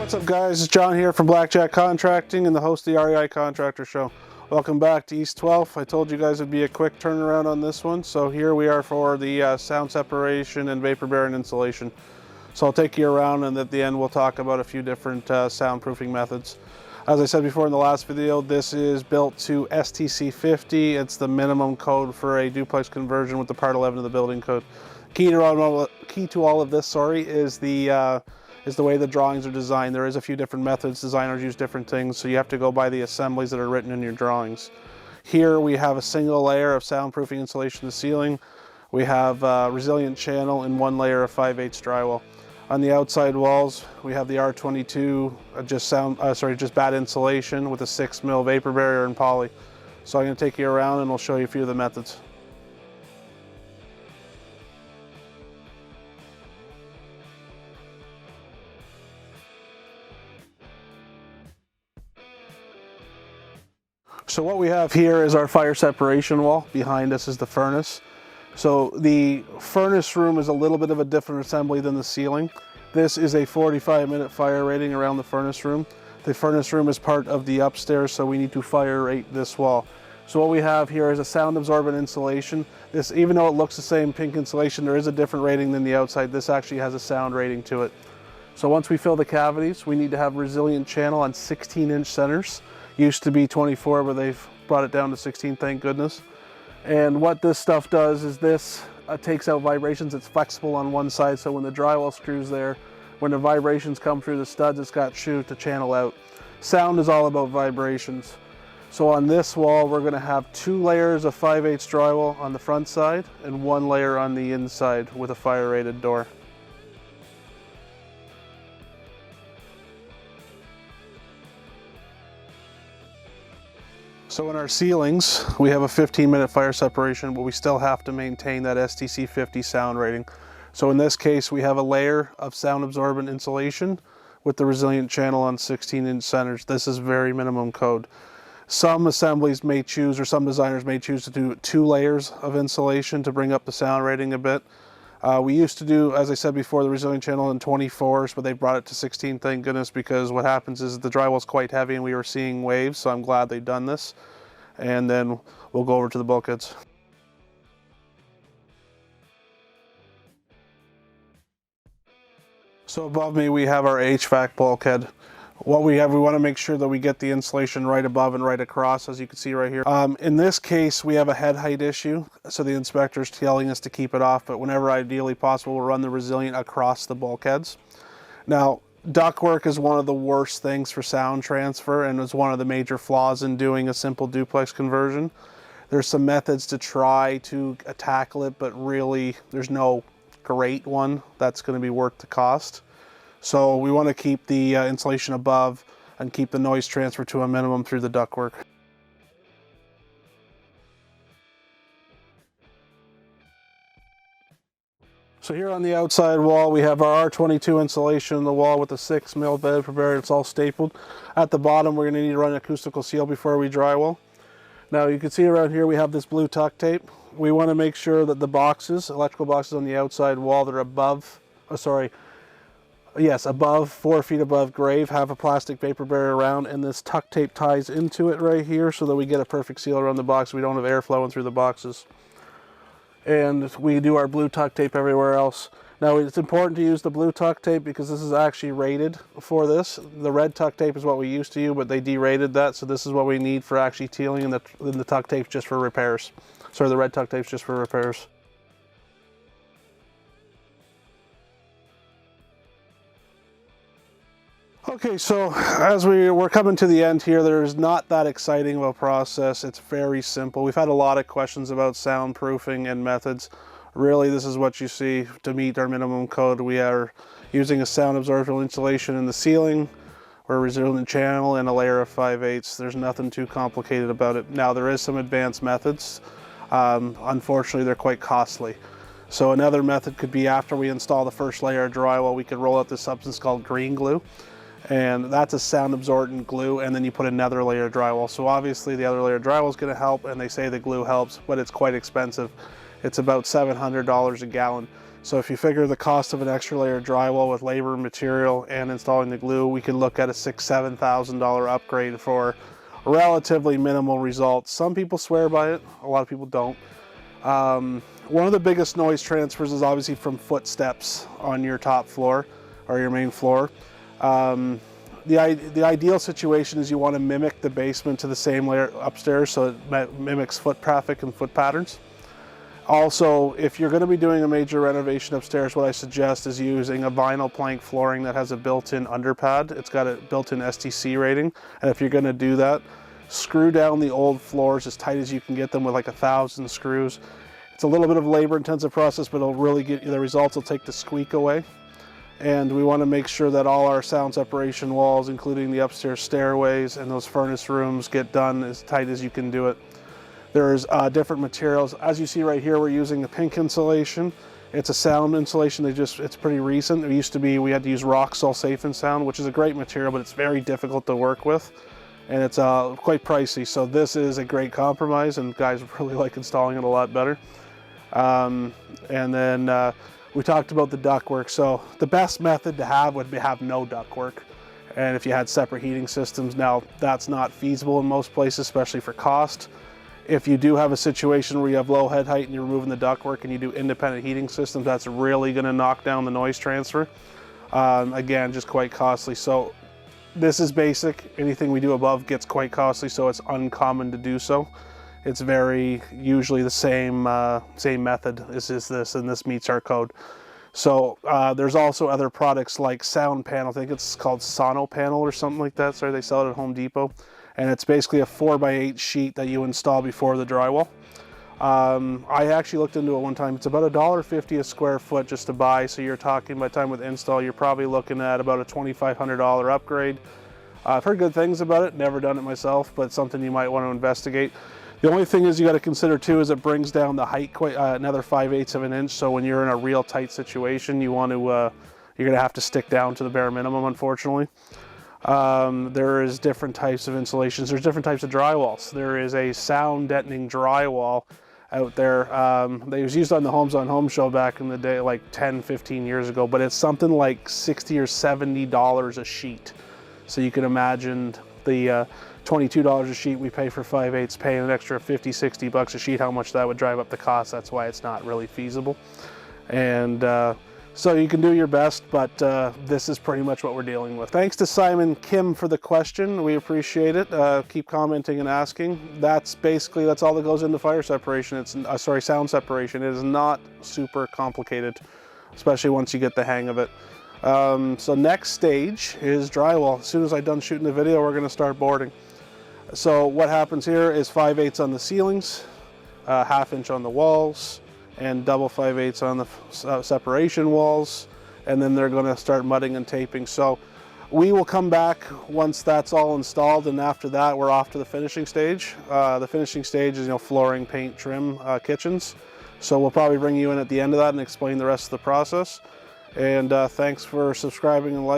What's up guys, it's John here from Blackjack Contracting and the host of the REI Contractor Show. Welcome back to East 12th. I told you guys it'd be a quick turnaround on this one. So here we are for the sound separation and vapor barrier insulation. So I'll take you around and at the end we'll talk about a few different soundproofing methods. As I said before in the last video, this is built to STC 50. It's the minimum code for a duplex conversion with the Part 11 of the building code. Key to all of this, is the way the drawings are designed. There is a few different methods. Designers use different things, so you have to go by the assemblies that are written in your drawings. Here we have a single layer of soundproofing insulation to the ceiling. We have a resilient channel and one layer of 5/8 drywall. On the outside walls, we have the R22 just bad insulation with a 6mm vapor barrier and poly. So I'm going to take you around and I'll show you a few of the methods. So what we have here is our fire separation wall. Behind us is the furnace. So the furnace room is a little bit of a different assembly than the ceiling. This is a 45-minute fire rating around the furnace room. The furnace room is part of the upstairs, so we need to fire rate this wall. So what we have here is a sound absorbent insulation. This, even though it looks the same pink insulation, there is a different rating than the outside. This actually has a sound rating to it. So once we fill the cavities, we need to have resilient channel on 16-inch centers. Used to be 24, but they've brought it down to 16, thank goodness. And what this stuff does is this takes out vibrations. It's flexible on one side, so when the drywall screws there, when the vibrations come through the studs, it's got chute to channel out. Sound is all about vibrations. So on this wall, we're gonna have 2 layers of 5/8 drywall on the front side and 1 layer on the inside with a fire rated door. So in our ceilings, we have a 15-minute fire separation, but we still have to maintain that STC 50 sound rating. So in this case, we have a layer of sound absorbent insulation with the resilient channel on 16-inch centers. This is very minimum code. Some assemblies may choose, or some designers may choose to do 2 layers of insulation to bring up the sound rating a bit. We used to do, as I said before, the resilient channel in 24s, but they brought it to 16, thank goodness, because what happens is the drywall is quite heavy and we were seeing waves, so I'm glad they've done this. And then we'll go over to the bulkheads. So above me we have our HVAC bulkhead. What we want to make sure that we get the insulation right above and right across, as you can see right here. In this case, we have a head height issue, so the inspector's telling us to keep it off, but whenever ideally possible, we'll run the resilient across the bulkheads. Now, ductwork is one of the worst things for sound transfer and is one of the major flaws in doing a simple duplex conversion. There's some methods to try to tackle it, but really there's no great one that's going to be worth the cost. So we want to keep the insulation above and keep the noise transfer to a minimum through the ductwork. So here on the outside wall, we have our R22 insulation in the wall with a 6mm vapor barrier. It's all stapled. At the bottom, we're going to need to run an acoustical seal before we drywall. Now you can see around here we have this blue tuck tape. We want to make sure that the boxes, electrical boxes on the outside wall that are above 4 feet above grade, have a plastic vapor barrier around, and this tuck tape ties into it right here so that we get a perfect seal around the box. We don't have air flowing through the boxes. And we do our blue tuck tape everywhere else. Now it's important to use the blue tuck tape because this is actually rated for this. The red tuck tape is what we used to use, but they derated that, so this is what we need for actually tealing, and the tuck tape's just for repairs. Sorry, the red tuck tape's just for repairs. Okay, so as we're coming to the end here, there's not that exciting of a process. It's very simple. We've had a lot of questions about soundproofing and methods. Really, this is what you see. To meet our minimum code, we are using a sound absorbent insulation in the ceiling, or a resilient channel, and a layer of 5/8. There's nothing too complicated about it. Now, there is some advanced methods. Unfortunately, they're quite costly. So another method could be after we install the first layer of drywall, we could roll out this substance called green glue. And that's a sound absorbent glue, and then you put another layer of drywall. So obviously the other layer of drywall is going to help, and they say the glue helps, but it's quite expensive. It's about $700 a gallon. So if you figure the cost of an extra layer of drywall with labor, material, and installing the glue, we can look at a $6,000 to $7,000 upgrade for relatively minimal results. Some people swear by it, a lot of people don't. One of the biggest noise transfers is obviously from footsteps on your top floor or your main floor. The ideal situation is you want to mimic the basement to the same layer upstairs, so it mimics foot traffic and foot patterns. Also, if you're going to be doing a major renovation upstairs, what I suggest is using a vinyl plank flooring that has a built-in underpad. It's got a built-in STC rating, and if you're going to do that, screw down the old floors as tight as you can get them with like 1,000 screws. It's a little bit of a labor-intensive process, but it'll really get you the results. It'll take the squeak away. And we want to make sure that all our sound separation walls, including the upstairs stairways and those furnace rooms, get done as tight as you can do it. There's different materials. As you see right here, we're using the pink insulation. It's a sound insulation. It's pretty recent. It used to be, we had to use Roxol Safe and Sound, which is a great material, but it's very difficult to work with. And it's quite pricey. So this is a great compromise, and guys really like installing it a lot better. And then we talked about the ductwork. So the best method to have would be have no ductwork. And if you had separate heating systems, now that's not feasible in most places, especially for cost. If you do have a situation where you have low head height and you're removing the ductwork and you do independent heating systems, that's really going to knock down the noise transfer. Again, just quite costly. So this is basic. Anything we do above gets quite costly, so it's uncommon to do so. It's very usually the same method as this, and this meets our code. So there's also other products like Sound Panel. I think it's called Sono Panel or something like that. Sorry, they sell it at Home Depot. And it's basically a 4x8 sheet that you install before the drywall. I actually looked into it one time. It's about $1.50 a square foot just to buy. So you're talking, by the time with install, you're probably looking at about a $2,500 upgrade. I've heard good things about it, never done it myself, but something you might want to investigate. The only thing is you got to consider too is it brings down the height quite another 5/8 of an inch. So when you're in a real tight situation, you want to you're going to have to stick down to the bare minimum, unfortunately. There is different types of insulations. There's different types of drywalls. There is a sound deadening drywall out there. They was used on the Homes on Home show back in the day, like 10, 15 years ago, but it's something like $60 or $70 a sheet. So you can imagine the $22 a sheet we pay for 5/8, paying an extra 50, 60 bucks a sheet, how much that would drive up the cost. That's why it's not really feasible. And so you can do your best, but this is pretty much what we're dealing with. Thanks to Simon Kim for the question. We appreciate it. Keep commenting and asking. That's all that goes into fire separation. It's sound separation. It is not super complicated, especially once you get the hang of it. So next stage is drywall. As soon as I'm done shooting the video, we're going to start boarding. So what happens here is 5/8 on the ceilings, 1/2 inch on the walls, and double 5/8 on the separation walls, and then they're going to start mudding and taping. So we will come back once that's all installed, and after that we're off to the finishing stage. The finishing stage is flooring, paint, trim, kitchens. So we'll probably bring you in at the end of that and explain the rest of the process. And thanks for subscribing and liking.